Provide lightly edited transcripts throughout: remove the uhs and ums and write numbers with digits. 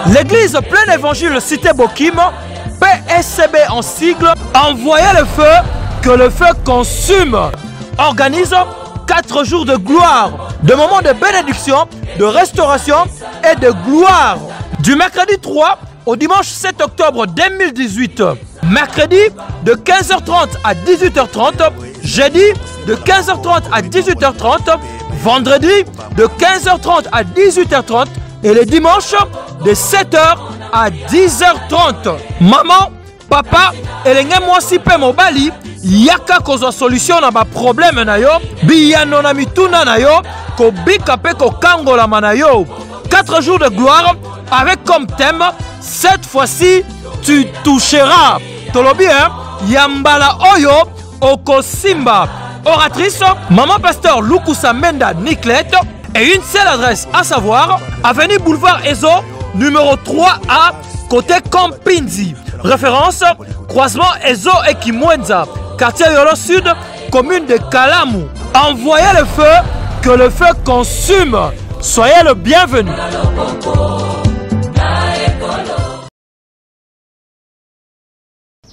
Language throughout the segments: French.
L'église Plein Évangile Cité Bokim, PSCB en sigle, envoyez le feu, que le feu consume. Organise 4 jours de gloire, de moments de bénédiction, de restauration et de gloire. Du mercredi 3 au dimanche 7 octobre 2018. Mercredi de 15h30 à 18h30. Jeudi de 15h30 à 18h30. Vendredi de 15h30 à 18h30. Et le dimanche de 7h à 10h30. Maman, papa, elenge mwasi pe mobali, yaka kozwa solution na ba problème na yo, biyano na mituna na yo, ko bika pe ko kangola na yo. 4 jours de gloire avec comme thème, cette fois-ci tu toucheras. Tolobi hein, yambala oyo okosimba. Oratrice, maman pasteur Lukusa Menda Niklette, et une seule adresse, à savoir avenue Boulevard Ezo, numéro 3A, côté Kampinzi. Référence, croisement Ezo et Kimwenza, quartier Yolo Sud, commune de Kalamu. Envoyez le feu, que le feu consume. Soyez le bienvenu.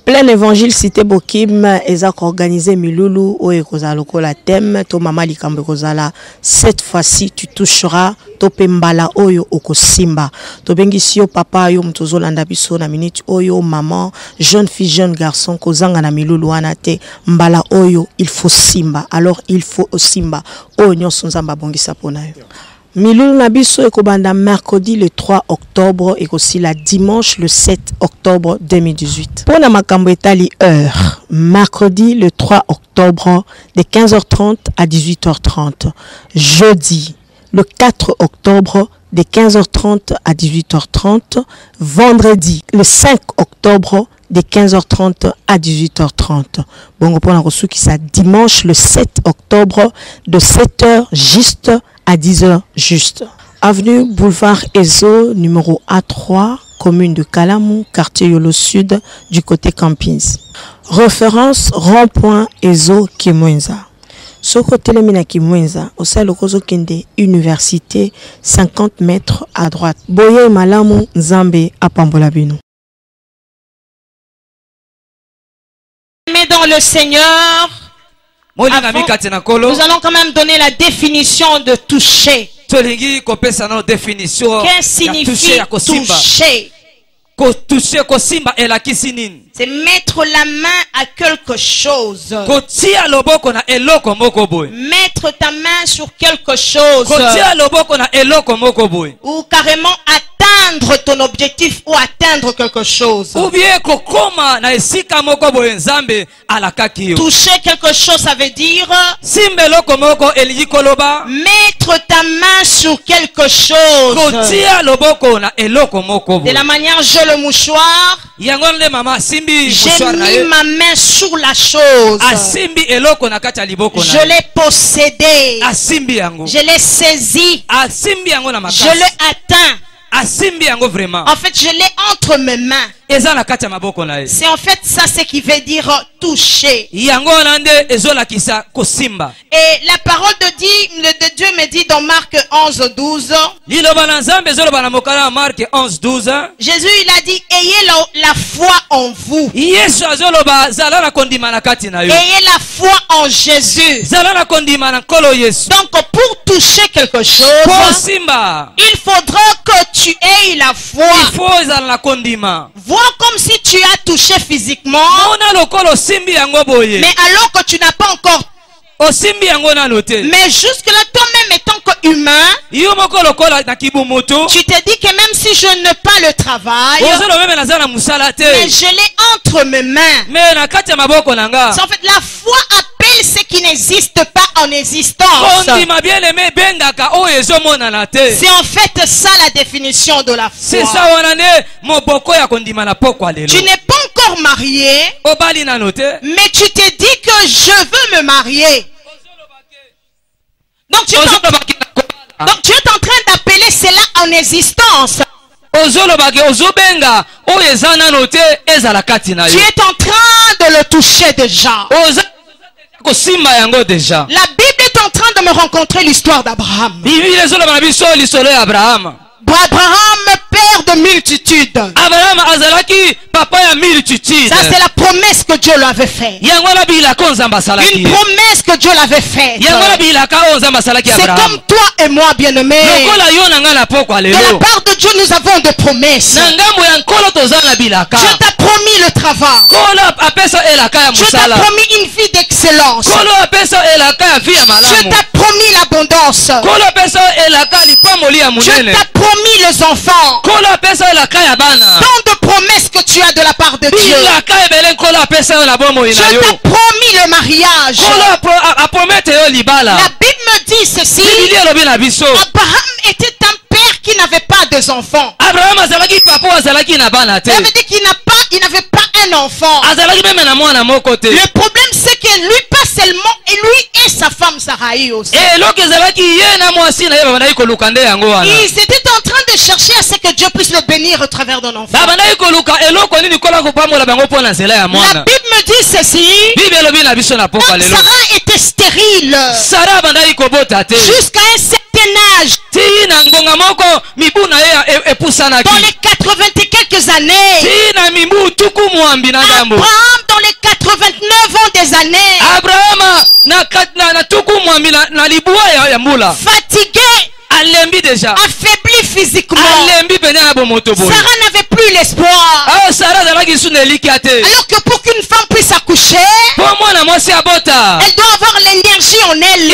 Plein Évangile Cité Bokim ezak organisé Milulu o ekozaloko la thème to mama likambe kozala cette fois-ci tu toucheras to pembala oyo okosimba to bengisio papa yo mtozolanda biso na minute oyo maman jeune fille jeune garçon kozanga na Milulu wana te mbala oyo il faut simba alors il faut simba oyo nyonso nzamba bongisa pona yo. Milulu Nabiso ekobanda mercredi le 3 octobre et aussi la dimanche le 7 octobre 2018. Pour la makambo etali heure, mercredi le 3 octobre de 15h30 à 18h30. Jeudi le 4 octobre de 15h30 à 18h30. Vendredi le 5 octobre de 15h30 à 18h30. Bon, pour la reçu qui ça dimanche le 7 octobre de 7h juste à 10h juste. Avenue Boulevard Ezo, numéro A3, commune de Kalamu, quartier Yolo Sud, du côté Campins. Référence rond-point Ezo Kimwenza. Ce côté le Kimwenza, au sein de Kende Université, 50 mètres à droite. Boye Malamu Nzambe à Pambolabino. Mais dans le Seigneur, nous allons quand même donner la définition de toucher. Qu'est-ce que signifie toucher? C'est mettre la main à quelque chose. Mettre ta main sur quelque chose. Ou carrément atteindre ton objectif ou atteindre quelque chose. Toucher quelque chose, ça veut dire mettre ta main sur quelque chose. De la manière je le mouchoir, j'ai mis ma main sur la chose. Je l'ai possédé. Je l'ai saisi. Je l'ai atteint. En fait, je l'ai entre mes mains. C'est en fait ça ce qui veut dire toucher. Et la parole de Dieu me dit dans Marc 11:12. Jésus il a dit ayez la foi en vous. Ayez la foi en Jésus. Donc pour toucher quelque chose, il faudra que tu aies la foi. Vois comme si tu as touché physiquement, mais alors que tu n'as pas encore. Mais jusque-là, toi-même étant qu'humain, tu te dis que même si je n'ai pas le travail, mais je l'ai entre mes mains. C'est en fait la foi appelle ce qui n'existe pas en existence. C'est en fait ça la définition de la foi. Tu n'es pas encore marié, mais tu te dis que je veux me marier. Donc tu es en train d'appeler cela en existence. Tu es en train de le toucher déjà. La Bible est en train de de me rencontrer l'histoire d'Abraham. Abraham, père de multitudes. Ça, c'est la promesse que Dieu lui avait faite. Une promesse que Dieu l'avait faite. C'est comme toi et moi, bien-aimés. De la part de Dieu, nous avons des promesses. Dieu t'a promis le travail. Dieu t'a promis une vie d'excellence. Dieu t'a promis l'abondance. Dieu t'a promis les enfants. Tant de promesses que tu as de la part de Dieu. Dieu t'a promis le mariage. La Bible me dit ceci. Abraham était un père qui n'avait pas d'enfants. Ça veut dire qu'il n'avait pas un enfant. Le problème c'est que lui pas seulement, et lui et sa femme Sarai aussi. Ils étaient en train de chercher à ce que Dieu puisse le bénir au travers d'un enfant. La Bible me dit ceci. Donc Sarah était stérile jusqu'à un certain âge. Dans les 80 et quelques années, Abraham dans les 89 ans des années, fatigué, affaibli physiquement, Sarah n'avait plus l'espoir. Alors que pour qu'une femme puisse accoucher, elle doit avoir l'énergie en elle.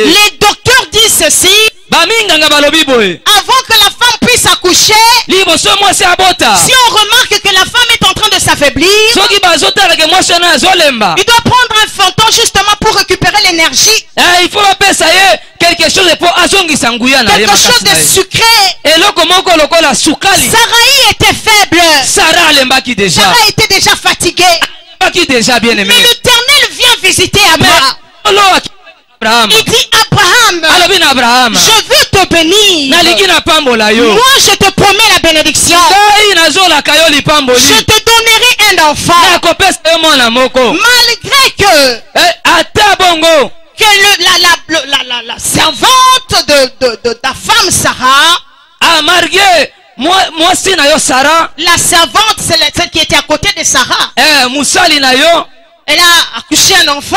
Les docteurs disent ceci. Avant que la femme puisse accoucher, si on remarque que la femme est en train de s'affaiblir, il doit prendre un fantôme justement pour récupérer l'énergie. Quelque chose de sucré. Sarai était faible. Sarah était déjà fatiguée. Mais l'Éternel vient visiter Abraham. Il dit Abraham, je veux te bénir. Moi je te promets la bénédiction. Je te donnerai un enfant. Malgré que la servante de ta femme Sarah, la servante, c'est celle qui était à côté de Sarah, elle a accouché un enfant.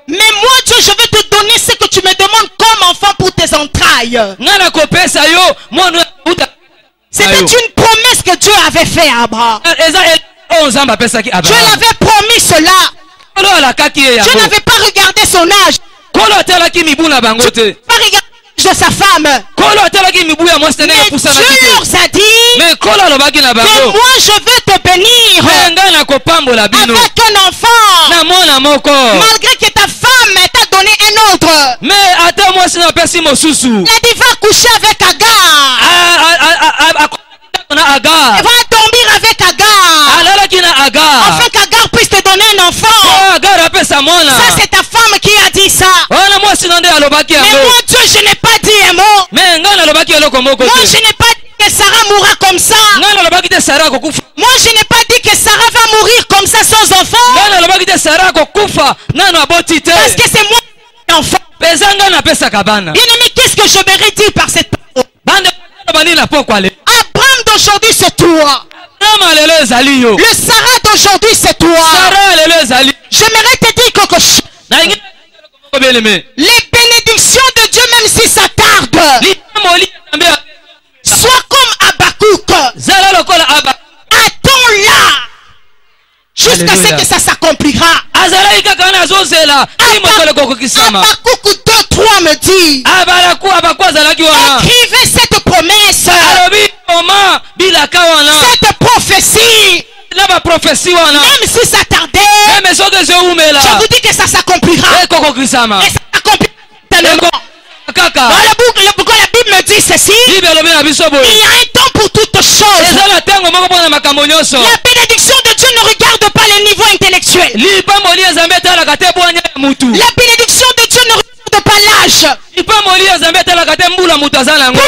Mais moi Dieu, je vais te donner ce que tu me demandes comme enfant pour tes entrailles. C'était une promesse que Dieu avait fait à Abraham. Dieu l'avait promis cela. Dieu n'avait pas regardé son âge. Dieu n'avait pas regardé l'âge de sa femme. Mais Dieu leur a dit que moi je veux te bénir avec un enfant. Malgré que ta femme t'a donné un autre. Elle a dit va coucher avec Agar. Elle va dormir avec Agar. Afin qu'Agar puisse te donner un enfant. Ça c'est ta femme qui a dit ça. Mais moi Dieu, je n'ai pas dit un mot. Moi je n'ai pas dit que Sarah mourra comme ça. Moi je n'ai pas dit que Sarah va mourir comme ça sans enfant. Parce que c'est moi l'enfant. Bien-aimé, qu'est-ce que je voudrais dire par cette parole? Abraham d'aujourd'hui c'est toi. Le Sarah d'aujourd'hui c'est toi. J'aimerais te dire quelque chose. Les bénédictions de Dieu, même si ça tarde, sois comme Habakkuk. Attends-la jusqu'à ce que ça s'accomplira. Habakkuk 2:3 me dit, écrivez cette promesse, cette prophétie. Même si ça tardait, je vous dis que ça s'accomplira. Et ça s'accomplit tellement. Pourquoi la Bible me dit ceci? Il y a un temps pour toutes choses. La bénédiction de Dieu ne regarde pas les niveaux intellectuels. La bénédiction de Dieu ne regarde pas l'âge. Pour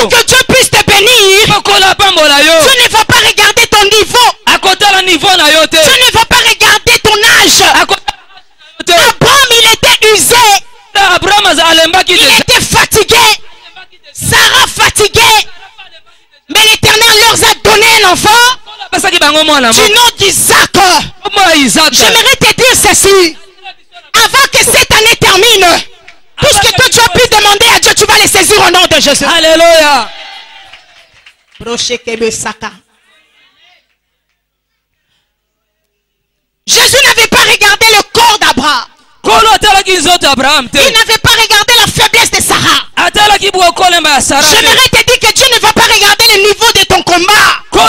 que Dieu puisse te bénir, Dieu ne va pas regarder ton niveau. Dieu ne va pas regarder ton âge. nom d'Isaac. J'aimerais te dire ceci. Avant que cette année termine, tout ce que toi tu as pu demander à Dieu, tu vas les saisir au nom de Jésus. Alléluia. Jésus n'avait pas regardé le corps d'Abraham. Il n'avait pas regardé la faiblesse de Sarah. J'aimerais te dire que Dieu ne va pas regarder le niveau de ton combat. Dieu ne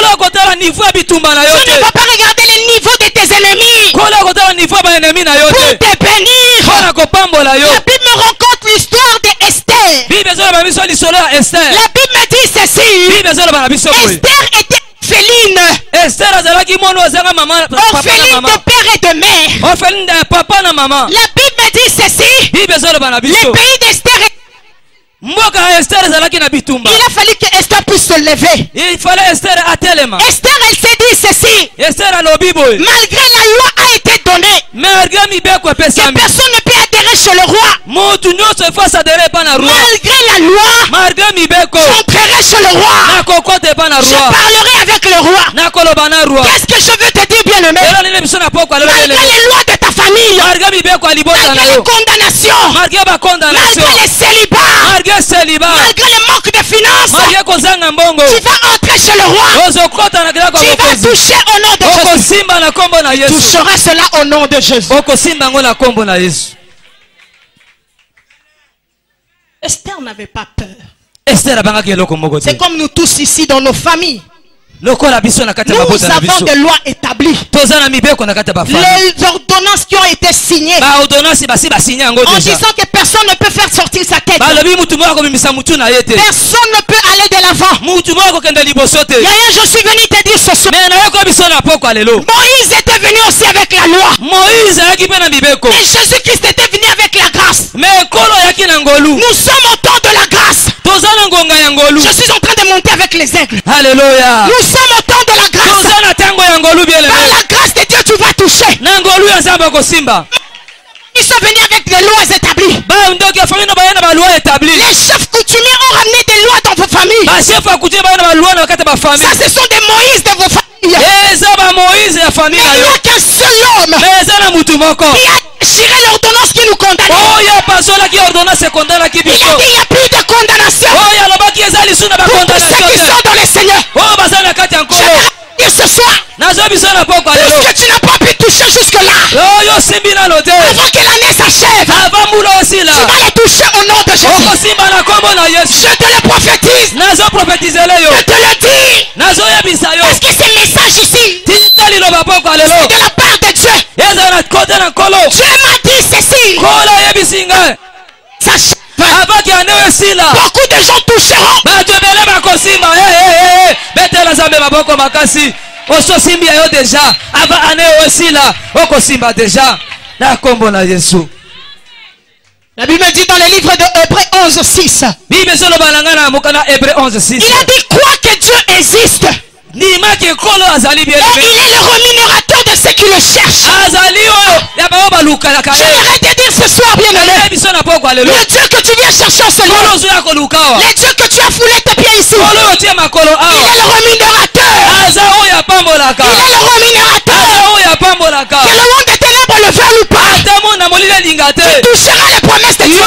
va pas regarder le niveau de tes ennemis pour te bénir. La Bible me raconte l'histoire d'Esther. La Bible me dit ceci. Esther était orpheline. Orpheline de père et de mère. La Bible me dit ceci. Le pays d'Esther est... Il a fallu que Esther puisse se lever. Esther, elle s'est dit ceci. Malgré la loi a été donnée, que personne ne peut adhérer chez le roi. Malgré la loi, j'entrerai chez le roi. Je parlerai avec le roi. Qu'est-ce que je veux te dire, bien-aimé? Malgré les lois de ta famille, malgré les condamnations, malgré les célibats, malgré le manque de finances, tu vas entrer chez le roi. Tu vas toucher au nom de Jésus. Tu toucheras cela au nom de Jésus. Esther n'avait pas peur. C'est comme nous tous ici dans nos familles. Nous avons des lois établies. Les ordonnances qui ont été signées en disant que personne ne peut faire sortir sa tête. Personne ne peut aller de l'avant. D'ailleurs, je suis venu te dire ce soir. Moïse était venu aussi avec la loi. Et Jésus-Christ était venu avec la grâce. Nous sommes au temps de la grâce. Je suis en train de monter avec les aigles. Alléluia. Nous sommes au temps de la grâce. Par la grâce de Dieu, tu vas toucher. Ils sont venus avec des lois établies. Les chefs coutumiers ont ramené des lois dans vos familles. Ça, ce sont des Moïse de vos familles. Mais il n'y a qu'un seul homme qui a déchiré l'ordonnance qui nous condamne. Il a dit il n'y a plus de condamnation pour tous ceux qui sont dans le Seigneur. Je vais ce soir, tout ce que tu n'as pas pu toucher jusque-là, avant que l'année s'achève, tu vas les toucher au nom de Jésus. Je te le prophétise. Je te le dis. Parce que ce message ici, c'est de la part de Dieu. Dieu m'a dit ceci. Beaucoup de gens toucheront. La Bible dit dans le livre de Hébreux 11:6. Il a dit quoi que Dieu existe. Et il est le rémunérateur de ceux qui le cherchent. J'aimerais te dire ce soir, bien-aimé, le Dieu que tu viens chercher en ce lieu, le Dieu que tu as foulé tes pieds ici, il est le rémunérateur. Il est le rémunérateur. Que le monde des ténèbres le veuille ou pas, tu toucheras les promesses de Dieu.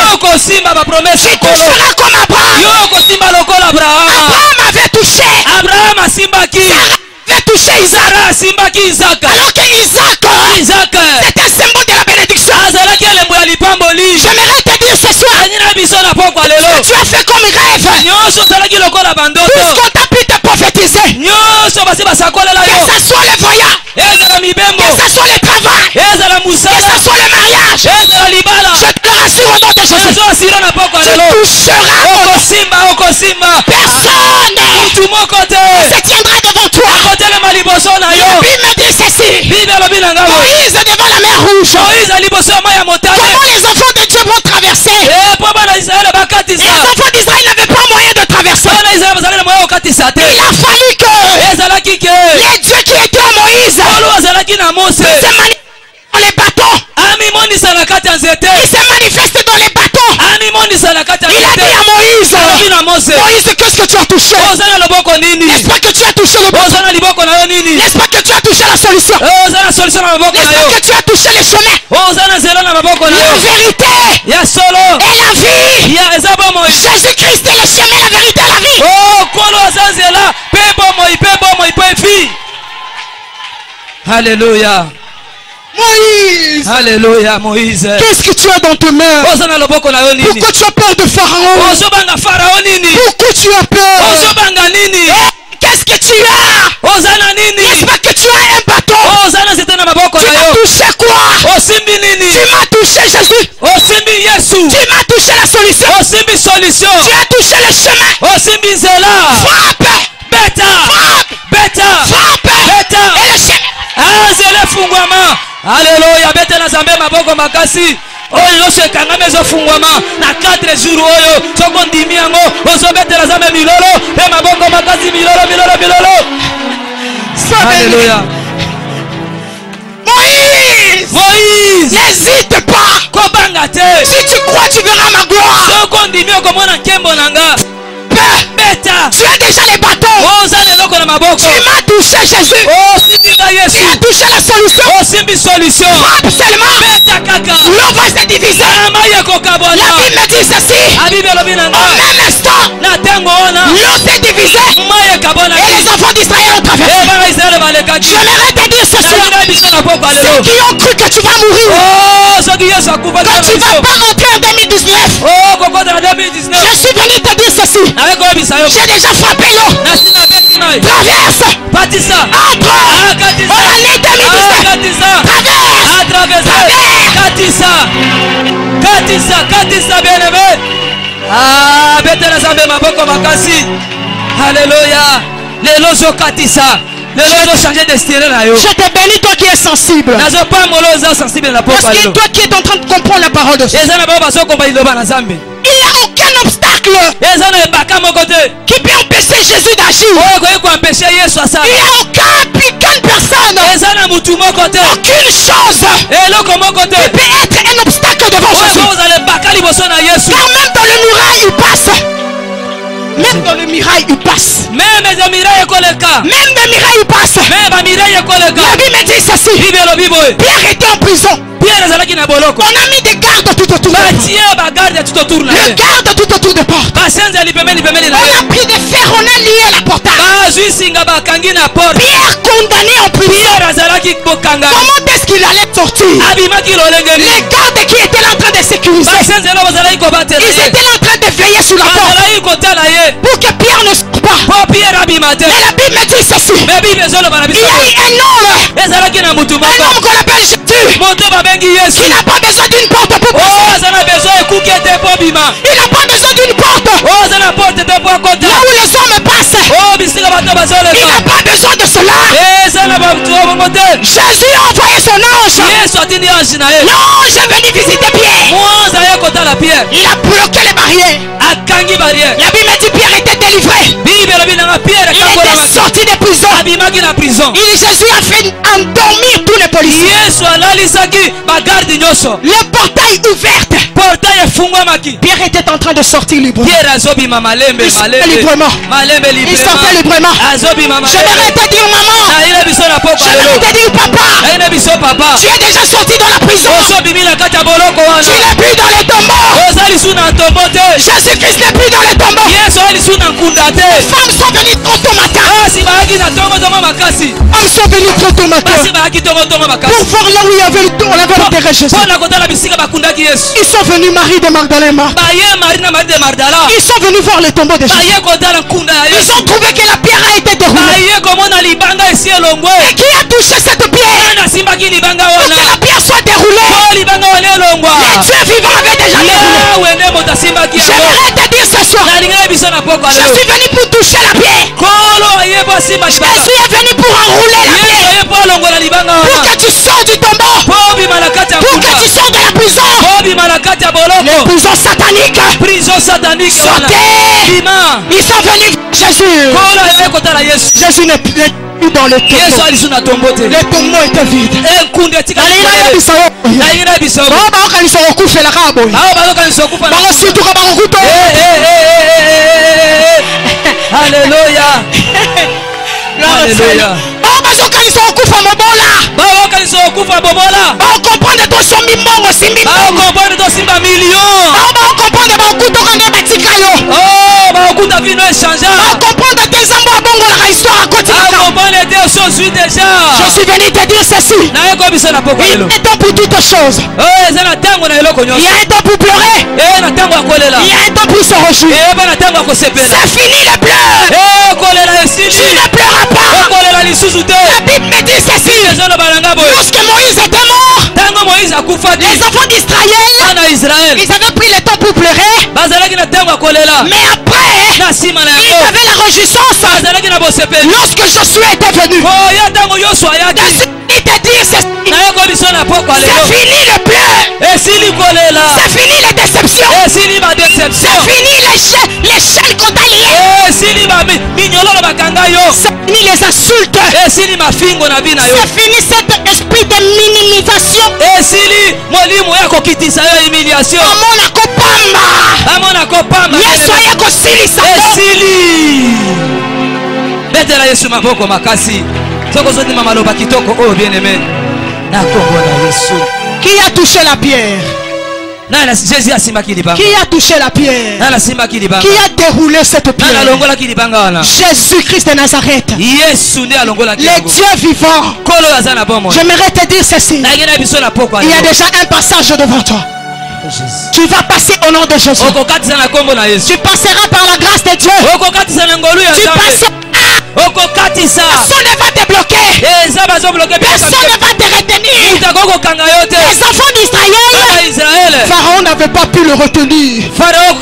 Tu toucheras comme Abraham. Abraham avait touché. Avait touché Isaac. Alors que Isaac, c'est un symbole de la bénédiction. J'aimerais te dire ce soir, ce que tu as fait comme rêve, tout ce qu'on t'a pu te prophétiser, que ce soit le voyage, que ce soit le travail, que ce soit le mariage, je te le rassure au nom de Jésus, tu toucheras. Personne ne se tiendra devant toi. La Bible me dit ceci. Moïse devant la mer Rouge. Comment les enfants de Dieu vont traverser? Les enfants d'Israël n'avaient pas moyen de traverser. Il a fallu que les dieux qui étaient à Moïse se manifestent dans les bateaux. Il se manifeste dans les bateaux. Il a dit à Moïse, Moïse, qu'est-ce que tu as touché? J'espère que tu tu as touché le bâton? N'est-ce pas que tu as touché la solution? N'est-ce pas que tu as touché les chemins? La vérité et la vie. Jésus-Christ est le chemin, la vérité et la vie. Alléluia. Moïse. Alléluia, Moïse. Qu'est-ce que tu as dans tes mains? Pourquoi tu as peur de Pharaon? Pourquoi tu as peur? Qu'est-ce que tu as? N'est-ce pas que tu as un bâton? Tu m'as touché quoi? Tu m'as touché Jésus. Tu m'as touché la solution. Tu as touché le chemin. Frappe. Frappe. Et le chemin. Alléluia. Betela zambe maboko makasi. Oyo shekanga mezo fungwama na 4 jours oyo soko ndimi yango ozobetela zambe milolo pe maboko makasi milolo. Alléluia. Moïse, n'hésite pas. Kobanga te. Si tu crois, tu verras ma gloire. Soko ndimi okomona nkembo nanga. Tu as déjà les bâtons. Tu m'as touché Jésus. Tu as touché la solution. Frappe seulement. L'eau va se diviser. La Bible me dit ceci. Au même instant, l'eau s'est divisée. Et les enfants d'Israël ont traversé. J'aimerais te dire ceci. Ceux qui ont cru que tu vas mourir, que tu ne vas pas rentrer en 2019. Je suis venu te dire ceci. J'ai déjà frappé l'eau. Traverse. Entre. En l'année 2019. Katisa bien-aimé. Betela zambe maboko makasi. Alléluia. Les lozo katisa. Je te bénis, toi qui es sensible. Parce que toi qui es en train de comprendre la parole de Dieu. Il n'y a aucun obstacle qui peut empêcher Jésus d'agir. Il n'y a aucune personne, aucune chose qui peut être un obstacle devant Jésus. Car même dans le muraille, il passe. Même dans le mirail, il passe. Même dans le mirail, il passe. La Bible me dit ceci. Pierre était en prison. On a mis des gardes tout autour de la porte. Le garde tout autour de la porte. On a pris des fers, on a lié la porte. Pierre condamné en prison. Comment est-ce qu'il allait sortir? Les gardes qui étaient là en train de sécuriser, ils étaient là en train de veiller sur la porte pour que Pierre ne sorte pas. Mais la Bible me dit ceci. Il y a un homme qu'on appelle Jésus, qui n'a pas besoin d'une porte pour passer. Il n'a pas besoin d'une porte. Là où les hommes passent, il n'a pas besoin de cela. Jésus a envoyé son ange. L'ange est venu visiter Pierre. Il a bloqué les barrières. La Bible dit Pierre était délivré. Il était sorti de prison. Jésus a fait endormir tous les policiers. Le portail ouvert. Pierre était en train de sortir librement. Il sortait librement. J'aimerais te dire maman. J'aimerais te dire papa. Tu es déjà sorti dans la prison. Tu n'es plus dans les tombeaux. Jésus-Christ n'est plus dans les tombeaux. Les femmes sont venues trop tôt matin. Hommes sont venus trop tôt matin pour voir là où il y avait enterré Jésus. Ils sont venus Marie de Magdalene. Ils sont venus voir le tombeau de Jésus. Ils ont trouvé que la pierre a été déroulée. Et qui a touché cette pierre? Pour que la pierre soit déroulée, les dieux vivants avaient déjà déroulé. J'aimerais te dire ce soir, je suis venu pour toucher la pierre. Jésus est venu pour enrouler la pierre. Pour que tu sors du tombeau. Pour que tu sors de la prison. Les prisons sataniques. Sortez. Ils sont venus Jésus. Jésus n'est plus dans le tombeau. Le tombeau était vide. Alléluia. Alléluia. Je suis venu te dire ceci. Il y a un temps pour toutes choses. Il y a un temps pour pleurer. Il y a un temps pour se réjouir. C'est fini les pleurs. Tu ne pleuras pas. La Bible me dit ceci. Lorsque Moïse était mort, les enfants d'Israël, ils avaient pris le temps pour pleurer. Mais après, ils avaient la réjouissance lorsque Josué était venu. Te dire c'est fini le pleur. C'est fini les déceptions. C'est fini les chaînes qu'on t'a liées. C'est fini les insultes. C'est fini cet esprit de minimisation. Amona kopamba. Yesu ayakosilisa. Betela Yesu maboko makasi. Qui a touché la pierre? Qui a touché la pierre? Qui a déroulé cette pierre? Jésus-Christ de Nazareth, le Dieu vivant. J'aimerais te dire ceci. Il y a déjà un passage devant toi. Tu vas passer au nom de Jésus. Tu passeras par la grâce de Dieu. Tu passeras. Personne ne va te bloquer. Personne ne va te retenir. Les enfants d'Israël, Pharaon n'avait pas pu le retenir. Pharaon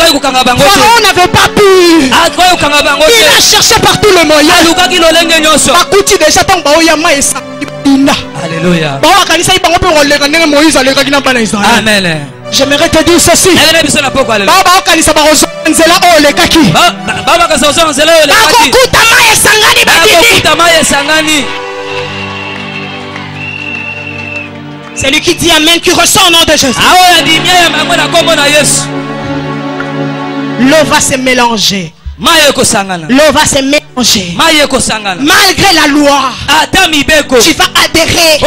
n'avait pas pu. Il a cherché par tous les moyens. Alléluia. Amen. J'aimerais te dire ceci. C'est lui qui dit Amen, qui ressent au nom de Jésus. L'eau va se mélanger. L'eau va se mélanger. Malgré la loi, tu vas adhérer.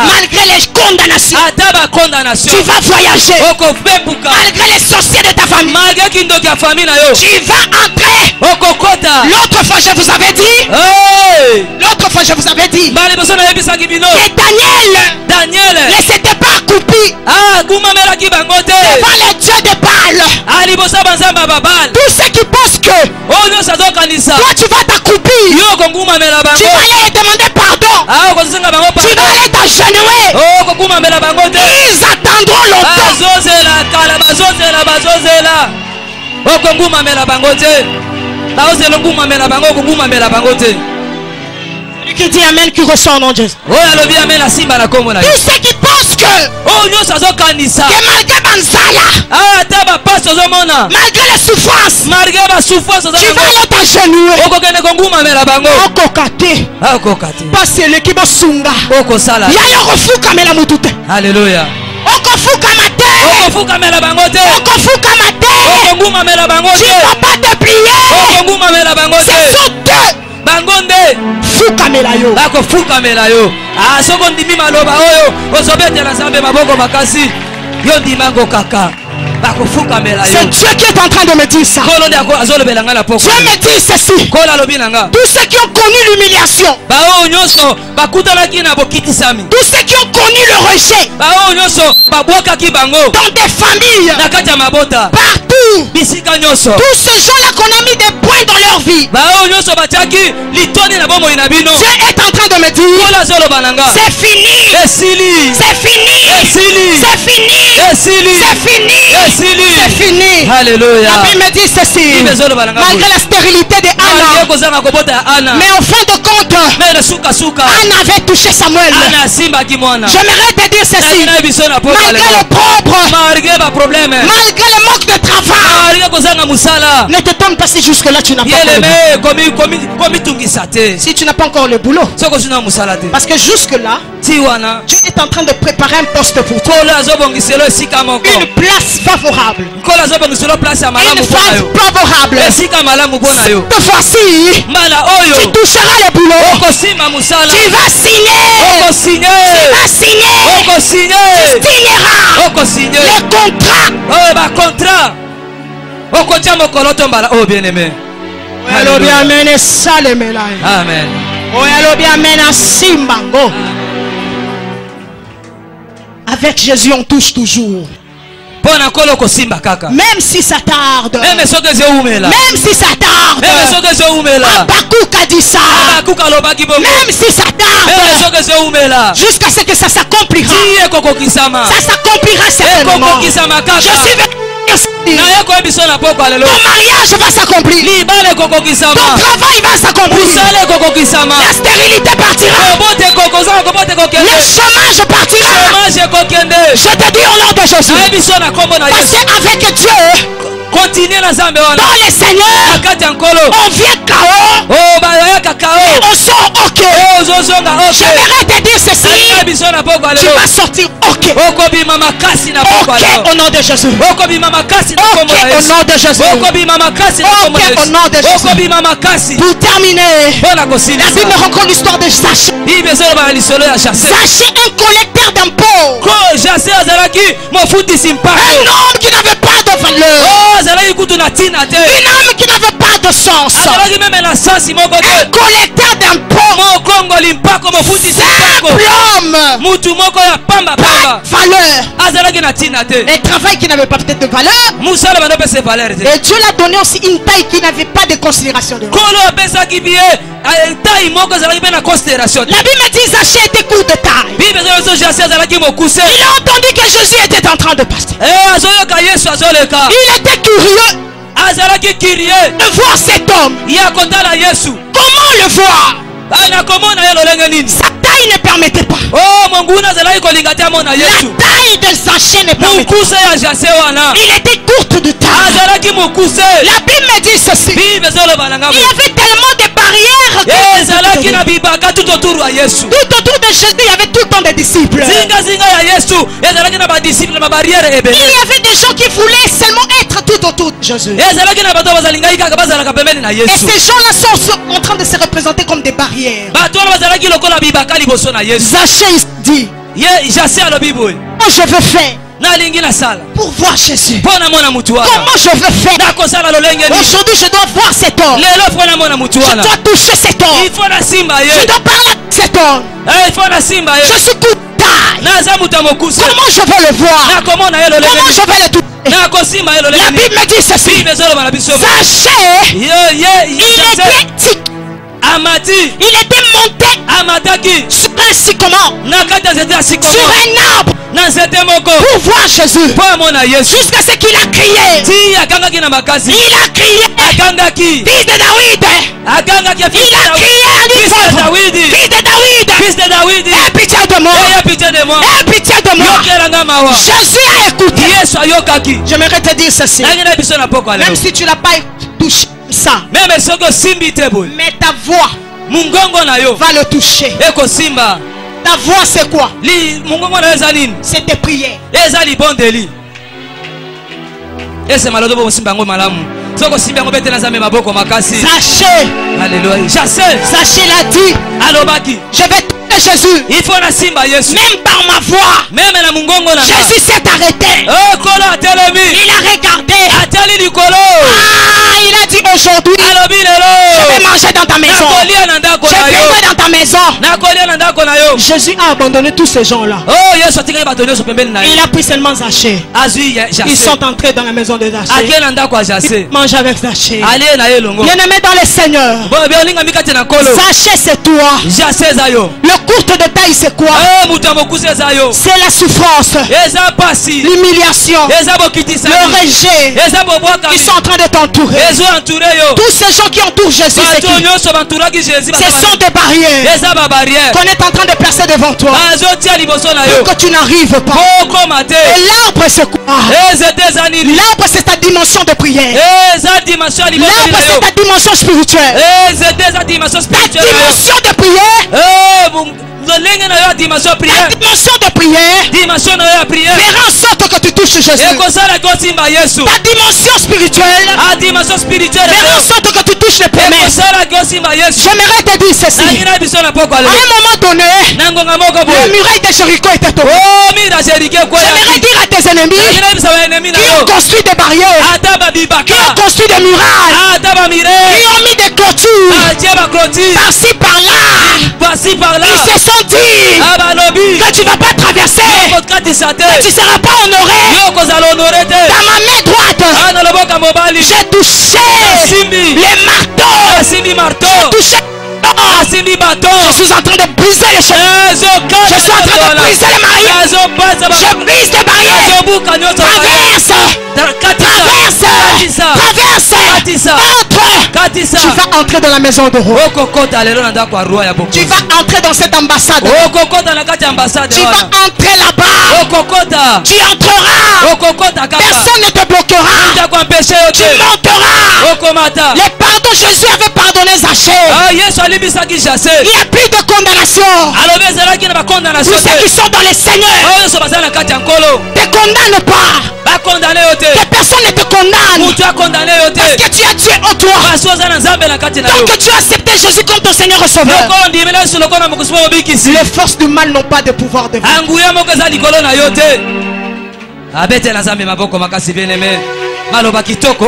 Malgré les condamnations, tu vas voyager. Malgré les sorciers de ta famille, tu vas entrer. L'autre fois je vous avais dit que Daniel ne s'était pas accroupi devant les dieux de Baal. Tous ceux qui pensent que toi tu vas t'accroupir, tu vas aller demander pardon, tu vas aller t'agenouiller, ils attendront longtemps. Celui qui dit Amen, qui ressent au nom de Jésus. Tous ceux qui pensent que malgré Banzala, malgré les souffrances, tu vas aller t'agenouiller. Parce que l'équipe Sunga, Yayo refuka mela mutute. Alléluia. Okofuka mate. Tu ne vas pas te plier. C'est sous deux. Fuka melayo. Fuka melayo. Soko ndimi maloba oyo ozobetela Nzambe maboko makasi yo ndimango kaka. C'est Dieu qui est en train de me dire ça. Dieu me dit ceci. Tous ceux qui ont connu l'humiliation, tous ceux qui ont connu le rejet, dans des familles, partout, tous ces gens-là qu'on a mis des points dans leur vie, Dieu est en train de me dire c'est fini. C'est fini. C'est fini. Alléluia. La Bible me dit ceci. Malgré la stérilité de Anna, mais en fin de compte, Anna avait touché Samuel. J'aimerais te dire ceci. Malgré le propre, malgré le manque de travail, Ne te tombe pas si jusque-là tu n'as pas si tu n'as pas encore le boulot. Parce que jusque-là, Dieu est en train de préparer un poste pour toi. Une place favorable. Une phase favorable. Cette fois-ci, tu toucheras le boulot. Tu vas signer. Tu vas signer. Tu signeras le contrat. Amen. Avec Jésus on touche toujours. Même si ça tarde. Même si ça tarde. Habakkuk a dit ça. Même si ça tarde. Jusqu'à ce que ça s'accomplira. Ça s'accomplira certainement. Je suis ton mariage va s'accomplir. Ton travail va s'accomplir. La stérilité partira. Le chômage partira. Je te dis au nom de Jésus. Parce qu'avec Dieu, dans les seigneurs, on vient KO et on sort OK. J'aimerais te dire ceci. Tu vas sortir OK. OK au nom de Jésus. OK au nom de Jésus. OK au nom de Jésus. Pour terminer, la Bible raconte l'histoire de Zachée. Zachée, un collecteur d'impôts. Un homme qui n'avait pas de valeur. Une âme qui n'avait pas de sens. Un collecteur d'impôts. Simple homme. Pas valeur. Un travail qui n'avait pas peut-être de valeur. Et Dieu l'a donné aussi une taille qui n'avait pas de considération de l'homme. La Bible dit Zachée était court de taille. Il a entendu que Jésus était en train de passer. Il était curieux de voir cet homme. Comment le voir? Sa taille ne permettait pas. La taille de Zachée ne permettait pas. Il était courte de taille. La Bible me dit ceci. Il y avait tellement de barrières tout autour de Jésus, il y avait tout le temps des disciples. Il y avait des gens qui voulaient seulement être tout autour de Jésus. Et ces gens-là sont en train de se représenter comme des barrières. Zachée dit, comment je veux faire pour voir Jésus? Comment je veux faire? Aujourd'hui je dois voir cet homme. Je dois toucher cet homme. Je dois parler à cet homme. Je suis coup de taille. Comment je veux le voir? Comment je vais le toucher? La Bible me dit ceci. Zachée, il était monté sur un sycomore, sur un arbre, pour voir Jésus. Jusqu'à ce qu'il a crié. Il a crié, fils de David. Il a crié à lui, fils de David, aie pitié de moi. Aie pitié de moi. Jésus a écouté. J'aimerais te dire ceci. Même si tu n'as pas touché ça, mais ta voix va le toucher. Ta voix c'est quoi? C'est tes prières. Zachée l'a dit, je vais toucher Jésus. Même par ma voix. Jésus s'est arrêté. Il a regardé. Il a dit aujourd'hui, je vais manger dans ta maison. Je vais dans ta maison. Jésus a abandonné tous ces gens-là. Il a pris seulement Zachée. Ils sont entrés dans la maison de Zachée. Ils mangent avec Zachée. Bien-aimé dans le Seigneur, Zachée c'est toi. Le courte de taille c'est quoi? C'est la souffrance, l'humiliation, le rejet. Ils sont en train de t'entourer. Tous ces gens qui entourent Jésus, c'est qui? Ce sont des barrières. qu'on est en train de percer devant toi. Que tu n'arrives pas. Et l'arbre c'est quoi? L'arbre c'est ta dimension de prière. L'arbre c'est ta dimension spirituelle. Ta dimension de prière. Ta dimension de prière fera en sorte que tu touches Jésus. Ta dimension spirituelle fera en sorte que tu touches les promesses. J'aimerais te dire ceci. À un moment donné, le muraille de Jéricho était tombé. J'aimerais dire à tes ennemis qui ont construit des barrières, qui ont construit des murailles, qui ont mis des clôtures par-ci par-là, ils se sont dit que tu ne vas pas traverser, que tu ne seras pas honoré. Dans ma main droite, j'ai touché les marteaux. J'ai touché. Je suis en train de briser les chaînes. Je suis en train de briser les mariés. Je brise les barrières. Traverse. Entre. Tu vas entrer dans la maison de roi. Tu vas entrer dans cette ambassade. Tu vas entrer là-bas. Tu entreras. Personne ne te bloquera. Tu monteras. Les pardons, Jésus avait pardonné Zachée. Il n'y a plus de condamnation. Tous ceux qui sont dans les seigneurs ne te condamnent pas. Que personne ne te condamne. Parce que tu as Dieu en toi. Donc que tu as accepté Jésus comme ton Seigneur et Sauveur. Les forces du mal n'ont pas de pouvoir de vous. Au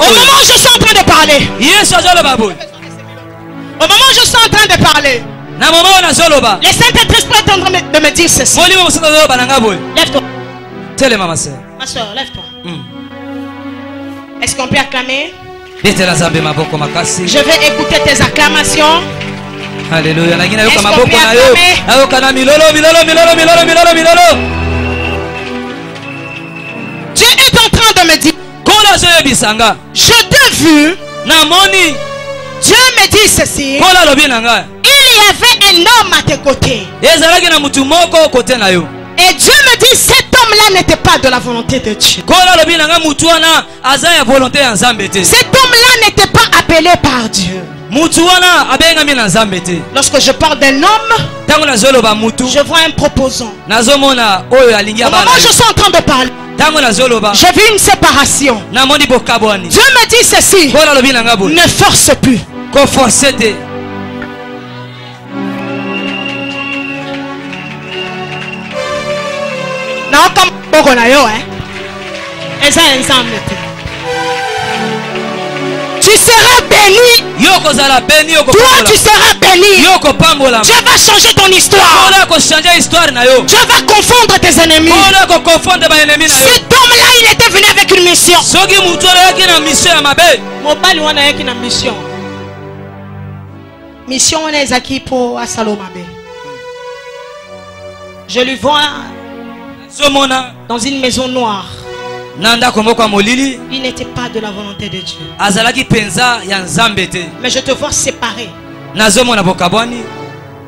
moment où je suis en train de parler, au moment où je suis en train de parler, les Saint-Esprit est en train de me dire ceci. Lève-toi. Ma soeur, lève-toi. Est-ce qu'on peut acclamer? Je vais écouter tes acclamations. Alléluia. Est-ce qu'on peut acclamer? Dieu est en train de me dire, je t'ai vu. Dieu me dit ceci. Il y avait un homme à tes côtés. Et Dieu me dit, cet homme-là n'était pas de la volonté de Dieu. Cet homme-là n'était pas appelé par Dieu. Lorsque je parle d'un homme, je vois un proposant. Au moment où je suis en train de parler, j'ai vu une séparation. Dieu me dit ceci. Ne force plus. Tu seras béni. Toi tu seras béni. Dieu va changer ton histoire. Dieu va confondre tes ennemis. Cet homme-là, il était venu avec une mission. Mission on est acquis pour Asalomabe. Je lui vois dans une maison noire. Il n'était pas de la volonté de Dieu. Mais je te vois séparé.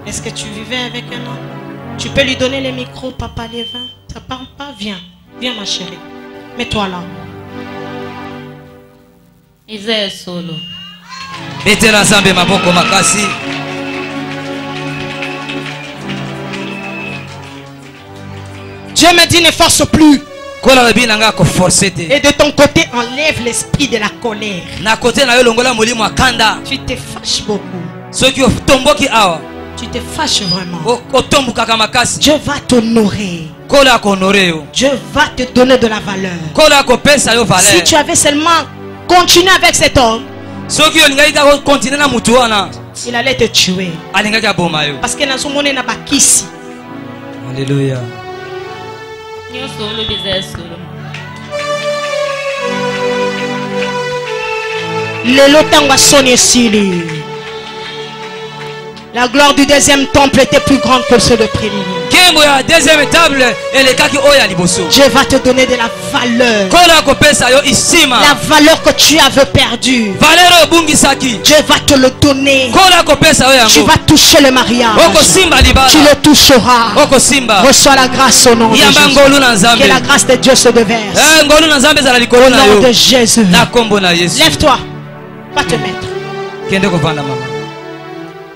Est-ce que tu vivais avec un homme? Tu peux lui donner le micro, papa Lévin. Ça parle pas? Viens. Viens ma chérie. Mets-toi là. Isaïe solo. Dieu me dit ne force plus. Et de ton côté, enlève l'esprit de la colère. Tu te fâches beaucoup. Tu te fâches vraiment. Dieu va t'honorer. Dieu va te donner de la valeur. Si tu avais seulement continué avec cet homme, il allait te tuer. Parce que dans ce monde, il n'y a pas qu'ici. Alléluia. Le lotango a sonné ici. La gloire du deuxième temple était plus grande que ceux de premier. Dieu va te donner de la valeur. La valeur que tu avais perdue. Dieu va te le donner. Tu vas toucher le mariage. Tu le toucheras. Reçois la grâce au nom de Jésus. Que la grâce de Dieu se déverse. Au nom de Jésus. Lève-toi. Va te mettre.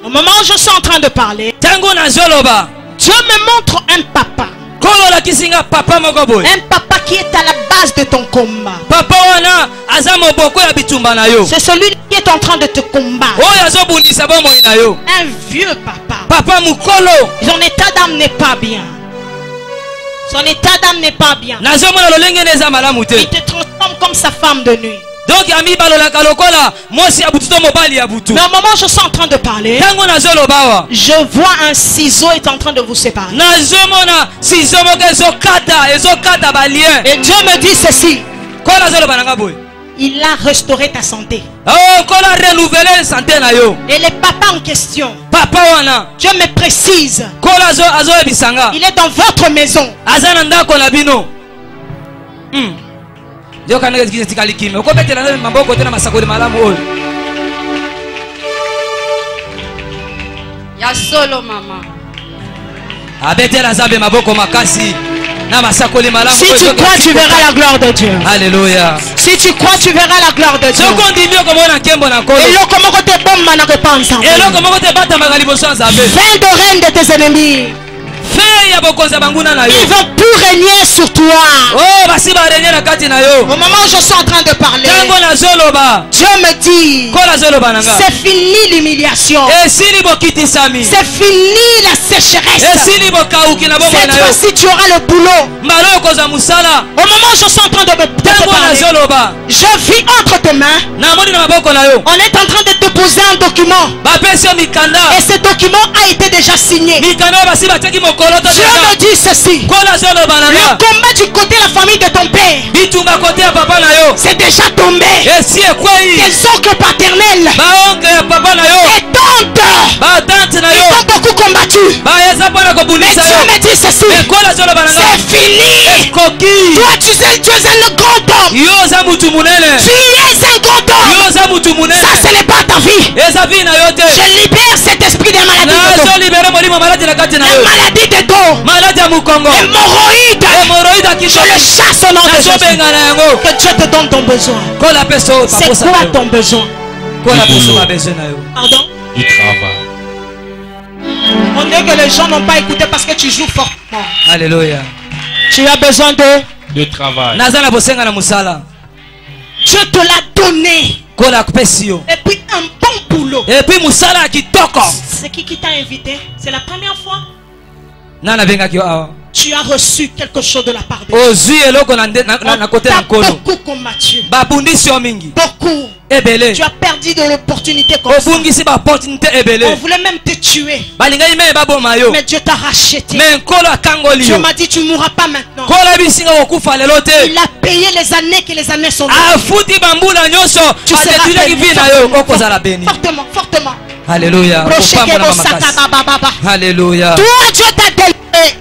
Au moment où je suis en train de parler, Dieu me montre un papa. Un papa qui est à la base de ton combat. C'est celui qui est en train de te combattre. Un vieux papa. Son état d'âme n'est pas bien. Son état d'âme n'est pas bien. Il te transforme comme sa femme de nuit. Donc mais au moment où je suis en train de parler, je vois un ciseau est en train de vous séparer. Et Dieu me dit ceci: il a restauré ta santé. Et les papas en question, Dieu me précise, il est dans votre maison. Ya solo mama. Si tu crois, tu verras la gloire de Dieu. Alléluia. Si tu crois, tu verras la gloire de Dieu. Fin de règne de tes ennemis. Ils vont plus régner sur toi. Au moment où je suis en train de parler, Dieu me dit: c'est fini l'humiliation. C'est fini la sécheresse. Cette fois-ci tu auras le boulot. Au moment où je suis en train de me parler, je vis entre tes mains. On est en train de te poser un document. Et ce document a été déjà signé. Dieu me dit ceci: le combat du côté de la famille de ton père, c'est déjà tombé. Tes oncles paternels et tantes, ils ont beaucoup combattu. Mais Dieu me dit ceci: c'est fini. Toi tu es un grand homme. Tu es un grand homme. Ça ce n'est pas ta vie. Je libère cet esprit de maladie. La maladie de dos, hémorroïdes, je le chasse au nom de Jésus. Que Dieu te donne ton besoin. C'est quoi ton besoin? Pardon? Du travail. On dit que les gens n'ont pas écouté parce que tu joues fortement. Alléluia. Tu as besoin de travail. Dieu te l'a donné. Et puis un bon boulot. C'est qui t'a invité? C'est la première fois? Tu as reçu quelque chose de la part de Dieu. On t'a beaucoup combattu. Beaucoup. Tu as perdu de l'opportunité comme ça. On voulait même te tuer. Mais Dieu t'a racheté. Dieu m'a dit: tu ne mourras pas maintenant. Il a payé les années que les années sont venues. Tu seras béni. Fortement, fortement. Alléluia. Alléluia. Toi, Dieu t'a délivré.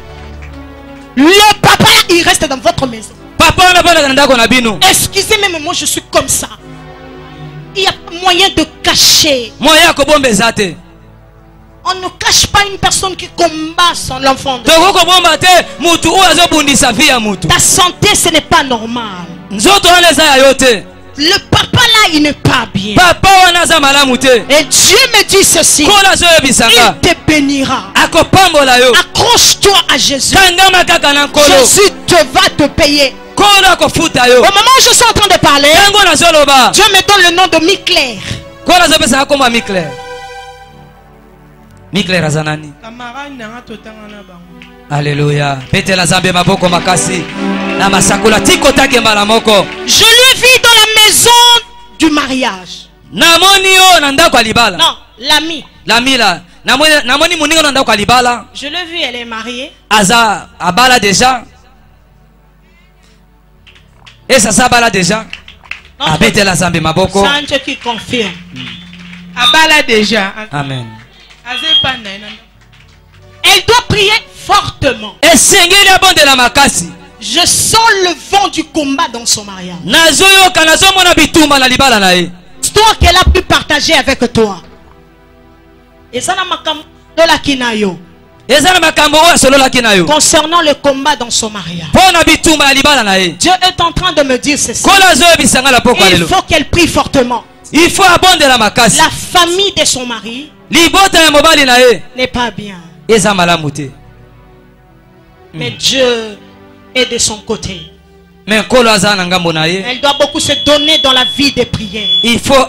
Le papa, il reste dans votre maison. Excusez-moi, mais moi je suis comme ça. Il y a moyen de cacher. On ne cache pas une personne qui combat son enfant. Ta santé, ce n'est pas normal. Le papa là, il n'est pas bien. Et Dieu me dit ceci: il te bénira. Accroche-toi à Jésus. Jésus te va te payer. Au moment où je suis en train de parler, Dieu me donne le nom de Micler. Alléluia. Je le vis dans la maison du mariage. Non, l'ami. Je l'ai vu, elle est mariée. Abala déjà. Et ça s'abala déjà. C'est un Dieu qui confirme. Abala déjà. Amen. Elle doit prier fortement. Je sens le vent du combat dans son mariage. L'histoire qu'elle a pu partager avec toi. Et ça n'a concernant le combat dans son mariage. Dieu est en train de me dire ceci. Il faut qu'elle prie fortement. Il faut abonder la makasi. La famille de son mari n'est pas bien. Mais Dieu est de son côté. Elle doit beaucoup se donner dans la vie des prières. Il faut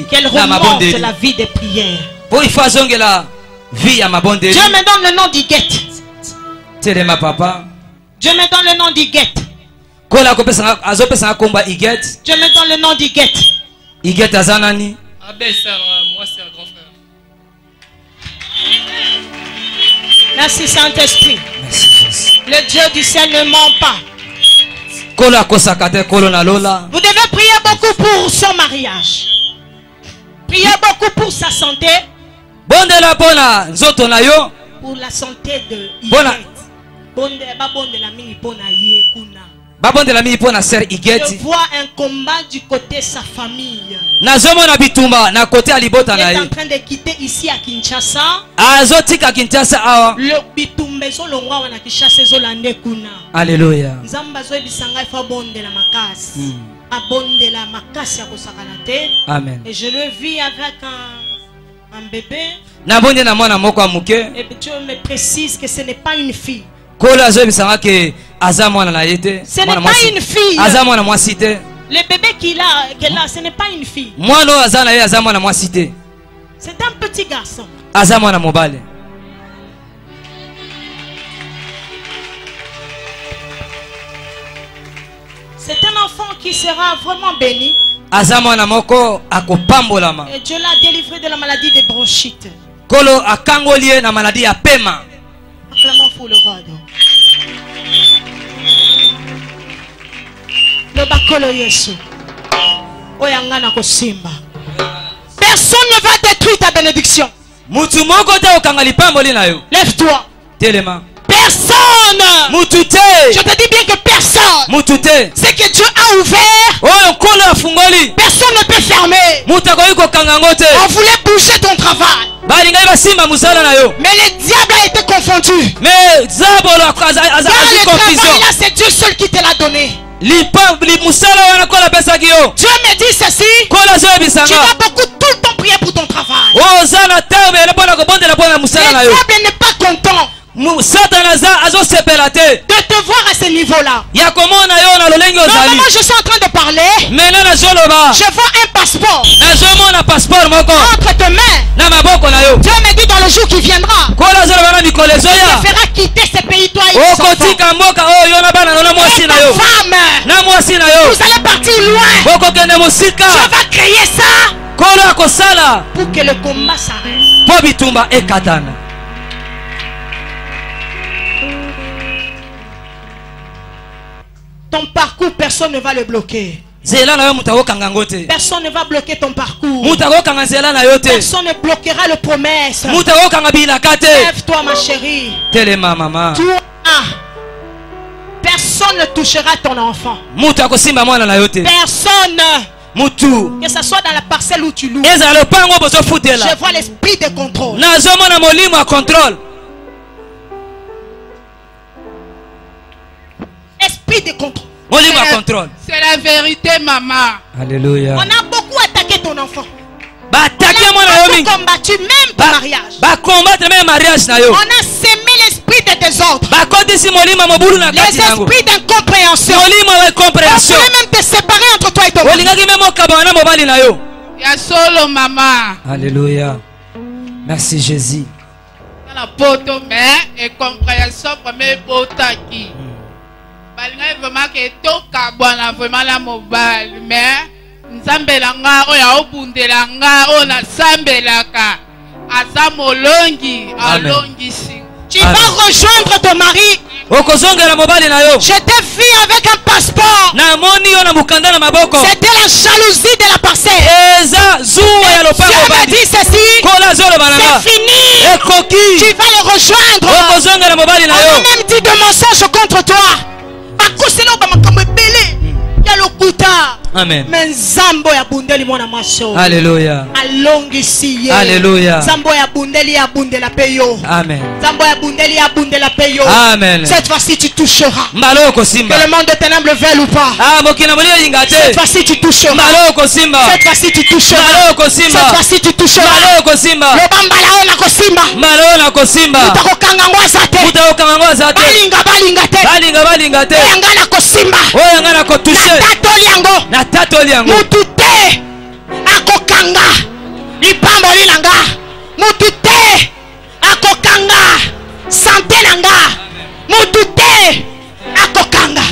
qu'elle remonte la vie des prières. Il faut la vie à ma bonne. Dieu me donne le nom d'Iguette. C'est ma papa. Dieu me donne le nom d'Iguette. Dieu me donne le nom d'Iguette. Iguette Azanani. Abel, moi c'est un grand frère. Merci Saint-Esprit. Le Dieu du ciel ne ment pas. Vous devez prier beaucoup pour son mariage. Priez beaucoup pour sa santé. Pour la santé de Iguette. Je vois un combat du côté de sa famille. Il est en train de quitter ici à Kinshasa. Le bitumbezo longwa wana Kinshasa ezolande kuna. Alléluia. Nzamba zo bisanga il faut bonde la makasi. Abonde la makasi ya kosakana te. Amen. Et je le vis avec un bébé. Et Dieu me précise que ce n'est pas une fille. Ce n'est pas une fille. Le bébé qu'elle a, ce n'est pas une fille. C'est un petit garçon. C'est un enfant qui sera vraiment béni. Et Dieu l'a délivré de la maladie des bronchites. Acclamons pour le roi. Le bakolo Yesu. Oyangana kosimba. Personne ne va détruire ta bénédiction. Lève-toi. Personne. Je te dis bien que personne. C'est que Dieu a ouvert. Personne ne peut fermer. On voulait bouger ton travail. Mais le diable a été confondu. Car le travail là, c'est Dieu seul qui te l'a donné. Dieu me dit ceci. Tu dois beaucoup tout le temps prier pour ton travail. Le diable n'est pas content de te voir à ce niveau-là. Normalement, je suis en train de parler. Je vois un passeport entre tes mains. Dieu me dit dans le jour qui viendra, tu feras quitter ce pays, toi et tes enfants. Et ta femme, vous allez partir loin. Tu vas créer ça pour que le combat s'arrête. Ton parcours, personne ne va le bloquer. Personne ne va bloquer ton parcours. Personne ne bloquera le promesse. Lève-toi ma chérie. Toi, personne ne touchera ton enfant. Personne. Que ce soit dans la parcelle où tu loues. Je vois l'esprit de contrôle. Esprit de contrôle. C'est la vérité, maman. Alléluia. On a beaucoup attaqué ton enfant. On a combattu même ton mariage. On a semé l'esprit de désordre. Les esprits d'incompréhension. On voulait même te séparer entre toi et ton mari. Il y a solo maman. Alléluia. Merci Jésus. La poto mais et compréhension premier potaki. Balinga vraiment que toka bwana vraiment la mobile mais nzambelanga oya obundelanga ona sambelaka azamolongi alongisi. Tu vas rejoindre ton mari. Je te vis avec un passeport. C'était la jalousie de la parcelle. Dieu m'a dit ceci. C'est Tu vas le rejoindre. On a même dit de mensonges contre toi. Amen. Mais Zambo ya bundeli mwana maso. Alléluia. Alongi siye. Alléluia. Zambo ya bundeli ya bundela peyo. Amen. Zambo ya bundeli ya bundela peyo. Amen. Cette fois-ci tu toucheras. Maloko simba. Que le monde de ténèbres veuille ou pas. Ah, mokina molio yingate. Cette fois-ci tu toucheras. Maloko simba. Cette fois-ci tu toucheras. Maloko simba. Cette fois-ci tu toucheras. Maloko simba. Le bambala ona ko simba. Malona ko simba. Utakokanga ngwaza te. Utakokanga ngwaza te. Balinga te. Balinga te. Oyangana ko simba. Oyangana ko toucher. Na tatoli yango. Mutu te akokanga lipambo linanga. Mutu te akokanga santé nanga. Mutu te akokanga.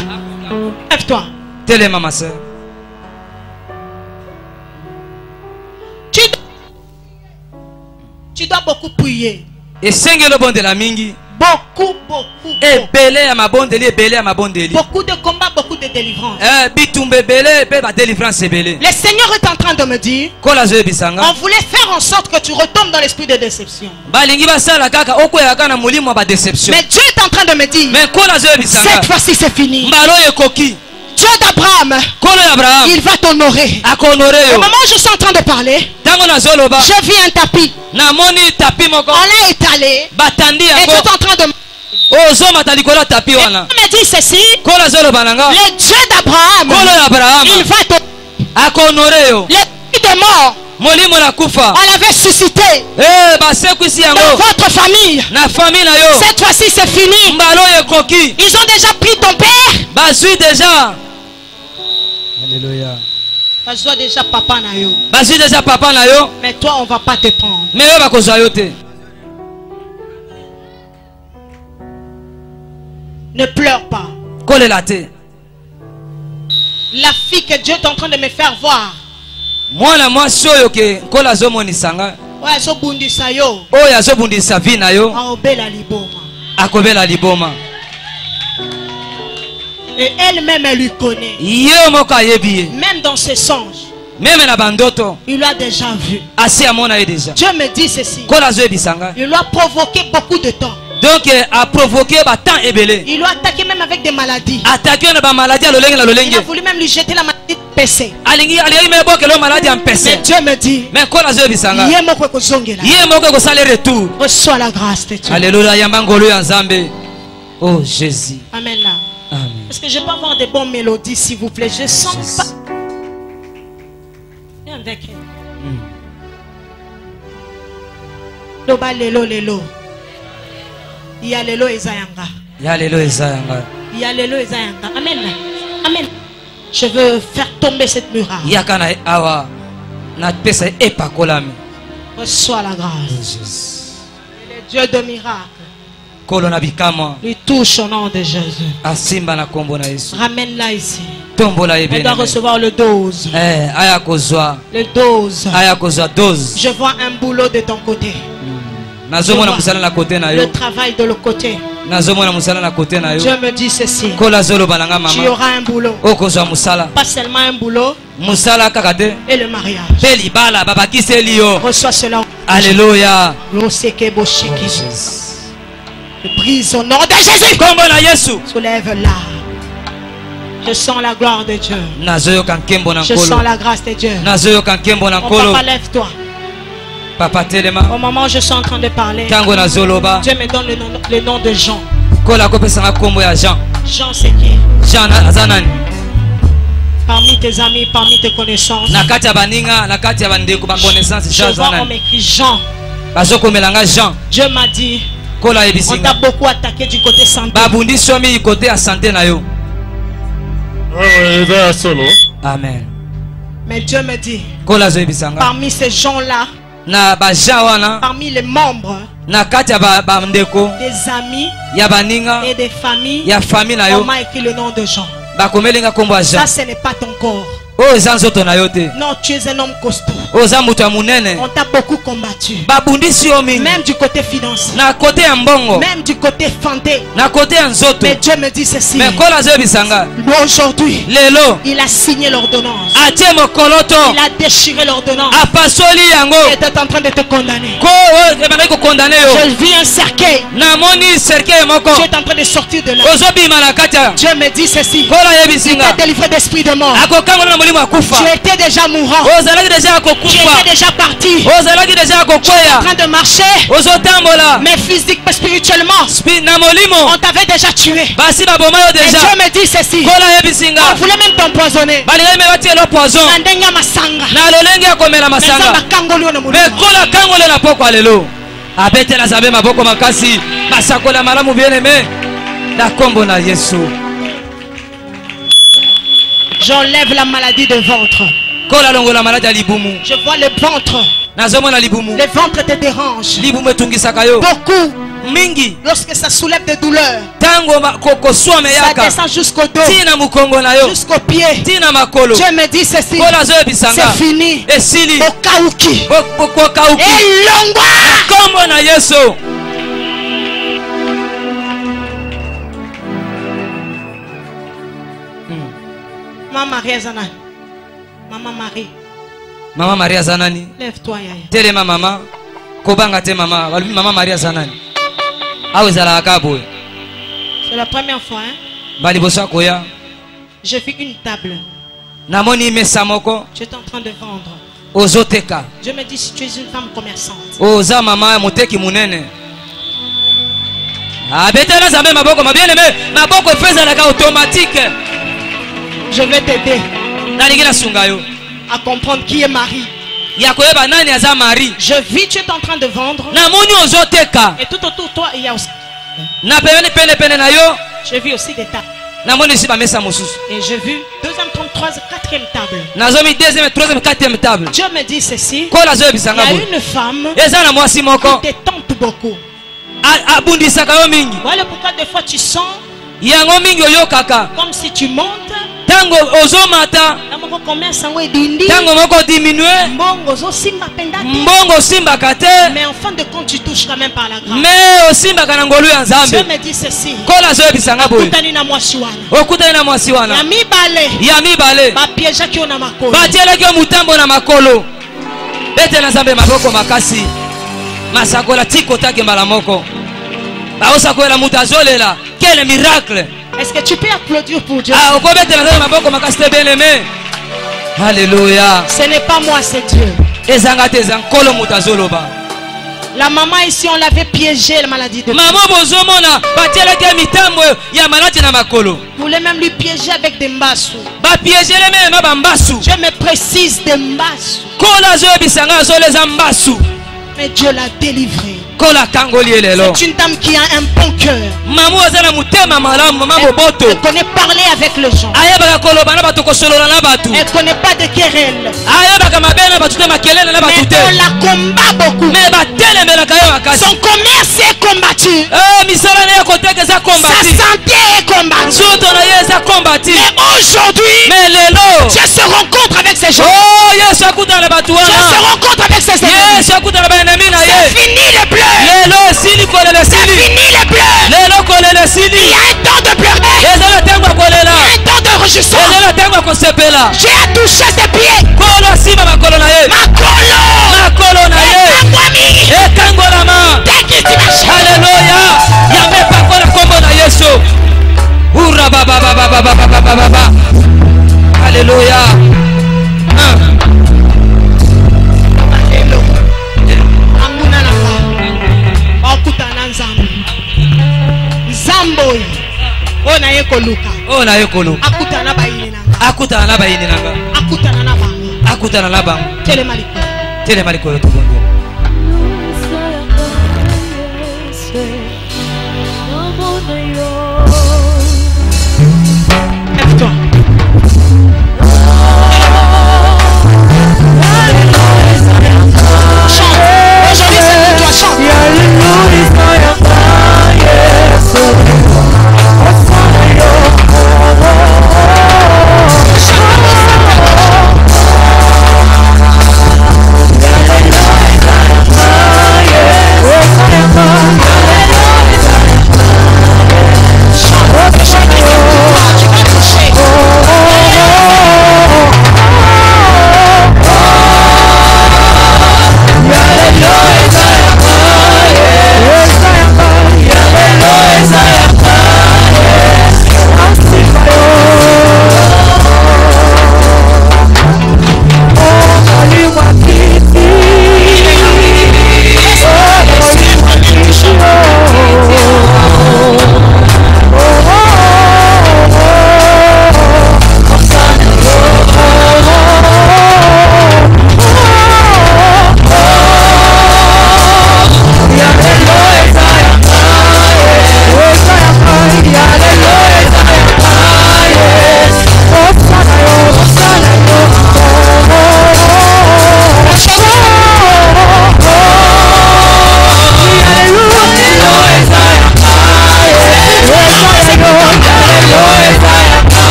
Lève-toi. Télé ma soeur. Tu dois beaucoup prier. Et sengelo bon de la mingi. Beaucoup. Et belé à ma bondeli, belé à ma bondeli. Beaucoup de combats, beaucoup de délivrance. Bitumbe belé, pe ba délivrance belé. Le Seigneur est en train de me dire. On voulait faire en sorte que tu retombes dans l'esprit de déception. Mais Dieu est en train de me dire. Cette fois-ci c'est fini. Dieu d'Abraham, il va t'honorer. Au moment où je suis en train de parler, je vis un tapis. On l'a étalé. Et tu es en train de... Il me dit ceci. Le Dieu d'Abraham, il va t'honorer. Les de mort, on l'avait suscité dans votre famille. Cette fois-ci c'est fini. Ils ont déjà pris ton père. Alléluia. Bazwa déjà papa na yo. Mais toi on va pas te prendre. Ne pleure pas. La fille que Dieu est en train de me faire voir. Ouais, so bundisa yo. Aobela liboma. Et elle-même elle lui connaît. Même dans ses songes. Il l'a déjà vu. Dieu me dit ceci. Il lui a provoqué beaucoup de temps. Donc a provoqué temps ébélé. Il l'a attaqué même avec des maladies. Il a voulu même lui jeter la maladie PC. Mais Dieu me dit. Reçois la grâce de Dieu. Alléluia. Oh Jésus. Amen là. Amen. Est-ce que je peux avoir des bonnes mélodies s'il vous plaît? Je sens pas. Viens avec elle. Loba lelo. Ya lelo ezayanga. Ya lelo ezayanga. Amen. Amen. Je veux faire tomber cette muraille. Reçois la grâce. Le Dieu de miracle. Lui touche au nom de Jésus. Ramène-la ici. Elle doit recevoir le dose. Le dose. Je vois un boulot de ton côté. Le travail de l'autre côté. Dieu me dit ceci. Tu auras un boulot. Pas seulement un boulot. Et le mariage. Reçois cela. Alléluia. Je brise au nom de Jésus. Soulève-la. Je sens la gloire de Dieu. Je sens la grâce de Dieu. Mon papa, lève-toi. Au moment où je suis en train de parler, Dieu me donne le nom de Jean. Jean c'est qui? Parmi tes amis, parmi tes connaissances. Je vois on m'écrit Jean. Dieu m'a dit, on t'a beaucoup attaqué du côté santé. Amen. Mais Dieu me dit, parmi ces gens-là, parmi les membres, des amis et des familles, on m'a écrit le nom de Jean. Ça, ce n'est pas ton corps. Oh, zanzoto na yote. Non, tu es un homme costaud. Oh, zamuto munene. On t'a beaucoup combattu. Babundisi omi. Même du côté financier. Na côté mbongo. Même du côté fanté. Na côté nzoto. Mais Dieu me dit ceci. Mais kola zo bisanga. Aujourd'hui. Lelo. Il a signé l'ordonnance. Atie mokoloto. Il a déchiré l'ordonnance. Apasoli yango. Il était en train de te condamner. Ko ebana ko condamner yo. Je vis un cercueil. Na moni cercueil moko. Tu es en train de sortir de là. Ozobi malakata. Dieu me dit ceci. Kola Il yebisinga. t'a délivré d'esprit de mort. Akokango na molimo akufa. Tu étais déjà mourant. Ozalaki déjà Tu akokufa. étais déjà parti. Ozalaki déjà Tu es en akokwea. train de marcher. Ozotambola. Mais physique, mais spirituellement, Na molimo. on t'avait déjà tué. Basi baboma yo Et déjà. Dieu me dit ceci. Kola yebisinga. On voulait même t'empoisonner. Balingai me batie lo poison. Nandenya masanga. Na lolenge ya komela Mais ça masanga. m'a kangolio na Me mulimo. kola kangole na poko alelo. Abetela zabe maboko makasi. Basakola malamu bien aimé. Na kombo na Yesu. J'enlève la maladie de ventre. Kola longo la malade ya libumu. Je vois le ventre. Nazomona libumu. Le ventre te dérange. Libumu etungisaka yo. Beaucoup. Mingi. Lorsque ça soulève des douleurs, Tango kokoswa ça meyaka. descend jusqu'au dos, Tina mukongo na yo. jusqu'au pied. Tina makolo. Dieu me dit ceci. Kola zo ebisanga. C'est fini. Esili. Okauki. Kokauki. Et longwa. Kombo na Yesu. Maman Marie Azana. Maman Marie. Mama Maria Zanani. Lève-toi, Yaya. Telema mama. Kobanga te mama. Balubi mama Maria Zanani. Awe zala akabo. C'est la première fois, hein? Bali bosa koya. Je vis une table. Namoni mesa moko. Tu es en train de vendre. Ozoteka. Je me dis si tu es une femme commerçante. Oza mama moteki munene. Abetela zambe maboko bien aimé. Maboko efezalaka automatique. Je vais t'aider Nalingi na sunga yo. à comprendre qui est Marie. Ya koyeba nani aza Marie. Je vis, tu es en train de vendre. Namoni ozoteka. Et tout autour de toi, il y a aussi. Na pene na yo. Je vis aussi des tables. Namoni si ba mesa mosusu. Et j'ai vu deuxième, troisième, quatrième table. Nazomi deuxième, troisième, quatrième table. Dieu me dit ceci. Kola zo Il y ebisanga a bo. une femme Eza na mwasi moko. qui te tente beaucoup. Abundisaka yo mingi. Voilà pourquoi des fois tu sens Yango mingi oyokaka. comme si tu montes. Tango ozomata. Tango moko diminue. Mbongo simbaka te. Mais en fin de compte tu touches quand même par la grâce. Mais osimbaka na ngolu ya Nzambe. Dieu me dit ceci. Kola zo ebisanga boye. Okutani na mwasi wana. Okutani na mwasi wana. Ya mibale. Bapiégeaki yo na makolo. Batielaki yo mutambo na makolo. Betela Nzambe maboko makasi. Masakola tikotaki mbala moko. Baosakola mutu azolela. Quel miracle! Est-ce que tu peux applaudir pour Dieu? Ah, alléluia. Ce n'est pas moi, c'est Dieu. La maman ici, on l'avait piégé, la maladie de maman bozomona batielaki mitambo ya maladi na makolo. Vous voulez même lui piéger avec des mbassou. Ba piéger les mêmes ba mbassou. Je me précise des mbassou. Kola zo bisanga zo les mbassou. Mais Dieu l'a délivré. C'est une dame qui a un bon cœur. Elle connaît parler avec les gens. Elle connaît pas de querelle. Mais on la combat beaucoup. Son commerce est combattu. Sa santé est combattue. Et aujourd'hui, Dieu se rencontre avec ces gens. Dieu se rencontre avec ces ennemis. C'est fini les pleurs. C'est fini les pleurs. Il y a un temps de pleurer. Il y a un temps de réjouissance. J'ai touché ses pieds. Makolo. Alléluia. Alléluia. Ona yekoluka. Akutana na bayini nanga. Akutana na bango. Tele maliko yoto bongo. Lève-toi. Chante. Aujourd'hui c'est pour toi, chante. Chante.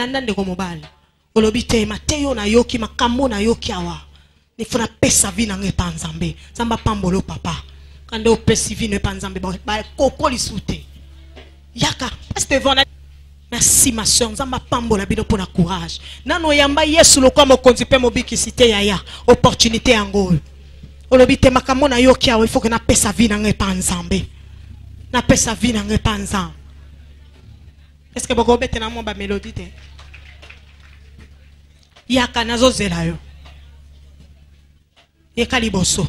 landa ndeko mobali olobi te mateyo na yoki makambo na yoki awa ni fona pesa vi na ngepa nzambe zamba pambolo papa kande opesi vi ne pa nzambe ba koko lisute yaka paste vona. Merci ma soeur, nzamba pambola bino pona courage. Nano yamba Yesu lokwa mokonzi pe mobikisite yaya opportunité yango. Olobi te makambo na yoki awa il faut que na pesa vi na ngepa nzambe. Na pesa vi na ngepa nzambe. Est-ce que boko bete na mo ba mélodie te? Yaka nazo zela yo. Yeka liboso.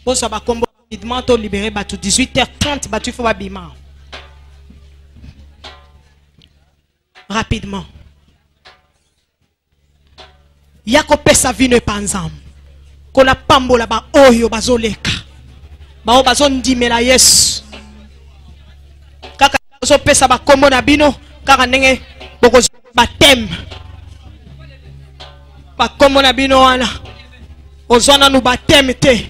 Boso ba kombo rapidement to libérer batu 18h30 batu faut ba bima. Rapidement. Yako pesa vino panzam. Kola pambola ba oyo bazoleka. Ba o bazondimela Yesu. Kaka zo pesa ba kombo na bino kaka ndenge boko batem. Ba kombo na bino wana. Ozona nu batem te.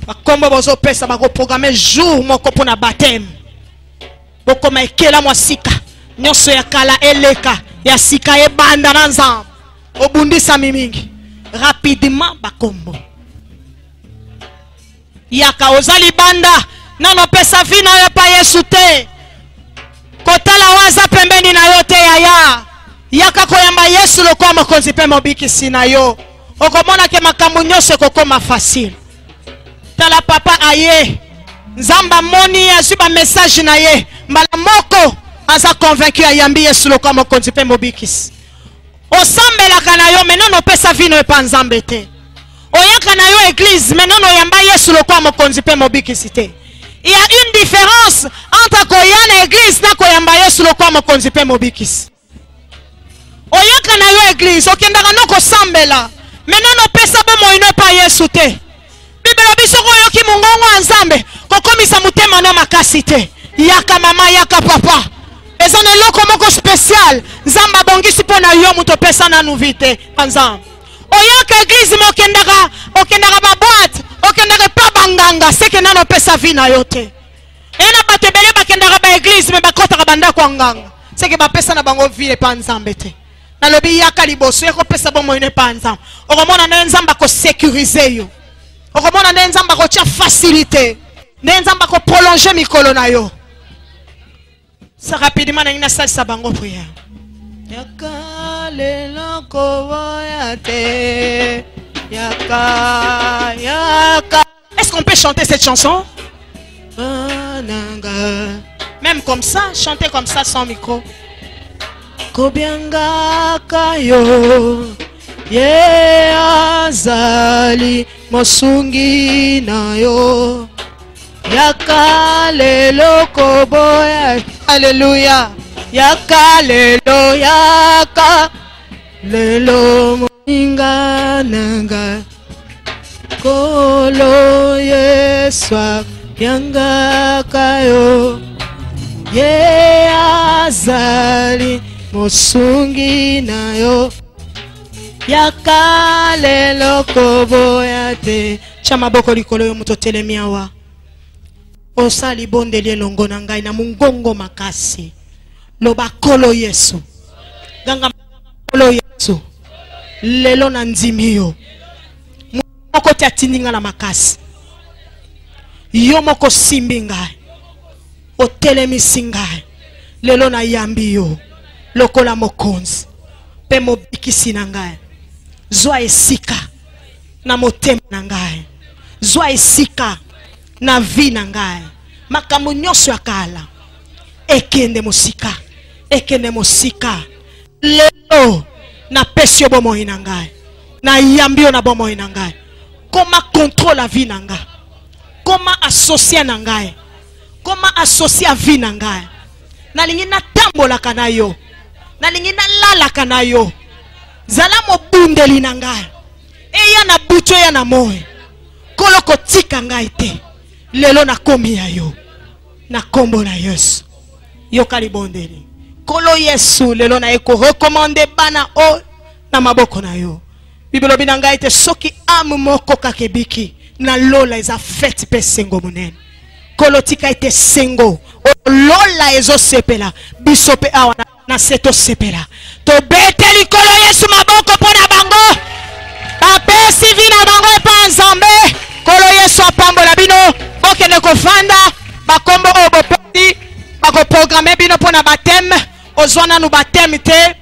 Ba kombo bozo pesa ba ko programmer jour moko pona batem. Boko maikela mwasika. Nyoso ya kala eleka ya sika e banda na nzambe obundisa mimingi rapidement bakombo yaka ozali banda nano pesa vina yo pa Yesu te kotala waza pembeni na yo te yaya yaka koyamba Yesu lokwa mokonzi pe mobikisi na yo okomona ke makambo nyonso kokoma facile tala papa aye nzamba moni azuba message na ye mbala moko asa convaincu ayambi Yesu lokwa mokonzi pe mobikisi osambela kana yo menono pesa vino e pa nzambe te oyaka na yo église menono yamba Yesu lokwa mokonzi pe mobikisi te. Il y a une différence entre koyana église na koyamba Yesu lokwa mokonzi pe mobikisi. Oyaka na yo église okendaka no kosambela menono pesa bomo ino pa Yesu te. Bibelo biso ko yoki mungongo nzambe kokomisa mutema na makasi te. Yaka mama yaka papa eza na loko moko spécial nzamba bongisi pona yo muto pesa na nuvite nzamba oyaka église mo okendaka ba boîte okendaka pa banganga seke nano pesa vina yote ena batebele bakendaka ba église me bakotaka banda kwa nganga seke ba pesa na bango vile pa nzambe te na lobi yaka liboso yako pesa bomo ine pa nzamba okomona na nzamba ko sécuriser yo okomona na nzamba ko tia facilité na nzamba ko prolonger mikolo na yo. Ça rapidement na salle sa bango prière. Yaka le loko voyate. Yaka yaka. Est-ce qu'on peut chanter cette chanson? Même comme ça, chanter comme ça sans micro. Kobianga kayo. Ye azali mosungi na yo. Yaka lelo koboya. Alléluia. Yaka lelo yaka lelo moninga nanga kolo yeswa yanga kayo ye azali mosungi nayo yaka lelo koboya te. Chama boko likolo yo muto telemiawa. Osali bonde lielongo na ngai na mungongo makasi. Loba kolo Yesu. Ganga kolo Yesu. Lelo na ndimi yo. Moko tia tindinga na makasi. Yo moko simbi ngai. Otelemisi ngai. Lelo na yambi yo. Lokola mokonzi. Pe mobikisi na ngai. Zwa esika. Na motema na ngai. Zwa esika. Na vi na ngai makambo nyonso ya kala ekende mosika lelo na pesi yo bomoi na ngai na yambi yo na bomoi na ngai koma contrôle la vie na ngai koma associer na ngai koma associer vie na ngai nalingi natambolaka na yo nalingi nalalaka na yo zala mobundeli na ngai eya na buto ya na moyo kolo kotika ngai te. Lelo na komi ya yo na kombo na Yesu yo kalibondeli kolo Yesu lelo na eko recommande bana o na maboko na yo bibelo binanga ite soki amu moko kakebiki na lola eza fete pe sengo munene kolo tika ite sengo o lola ezo sepela biso pe awa na seto sepela to beteli kolo Yesu maboko pona bango apesi vina bango epa nzambe kolo Yesu apambola bino bokende kofanda bakombo oyo bopesi bakoprograme bino pona bateme ozwana nu bateme te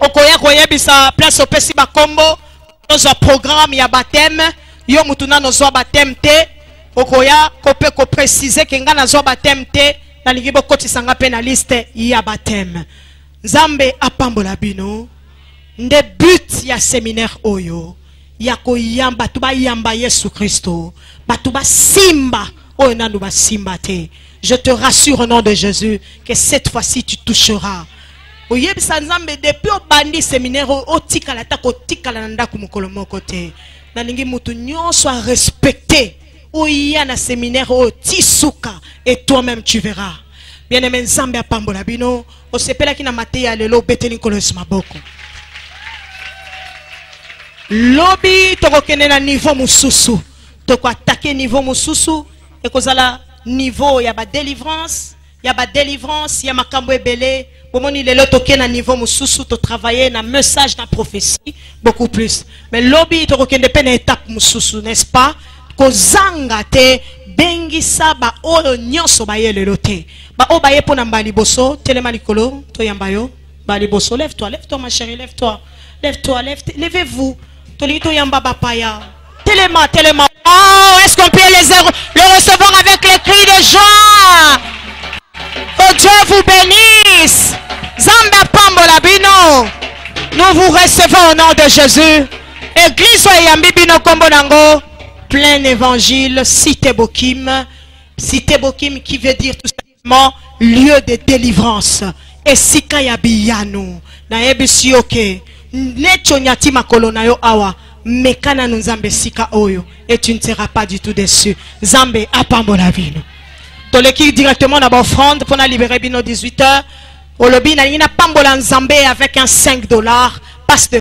okoya koyebisa place opesi bakombo ozwa programme ya bateme yo mutu nano ozwa bateme te okoya kope kopréciser ke nga nazwa bateme te nalingi bokotisanga mpe na liste ya bateme nzambe apambola bino nde but ya séminaire oyo ya koyamba batu bayamba Yesu Kristo batu basimba oyo nanu basimba te. Je te rassure au nom de Jésus que cette fois-ci tu toucheras. Oyebisa nzambe depuis au bandi séminaire o tikala ta ko tikala na ndako mukolo moko te nalingi mutu nyonso a respecter oya na séminaire o tisuka et toi-même tu verras. Bien-aimé nzambe apambola bino osepela kina mateya lelo beteni kolo Yesu maboko lobi tokokende na niveau mususu toko attaquer niveau mususu ekozala niveau ya ba délivrance ya makambo ebele bomoni lelo toke na niveau mususu to travailler na message na prophétie beaucoup plus mais lobi tokokende pe na étape mususu n'est-ce pas kozanga te bengisa ba oyo nyonso ba yelelo te ba o ba ye pona mbali boso telema likolo to yamba yo mbali boso lève-toi ma chérie lève-toi levez-vous tolito yamba bapaya telema oh est-ce qu'on peut le recevoir avec les cris de joie? Oh Dieu vous bénisse. Zamba pambola bino. Nous vous recevons au nom de Jésus. Église yambi bino kombo nango plein évangile Cité Bokim qui veut dire tout simplement lieu de délivrance. Et sika ya biyanu na ebisi oke necho nyati makolo na yo awa mekana nzambe sika oyo et tu ne seras pas du tout déçu. Zambe apambola bino. Toleki directement na ba offrande pour na libérer bino 18h. Olobi na ina pambola nzambe avec un $5 passe de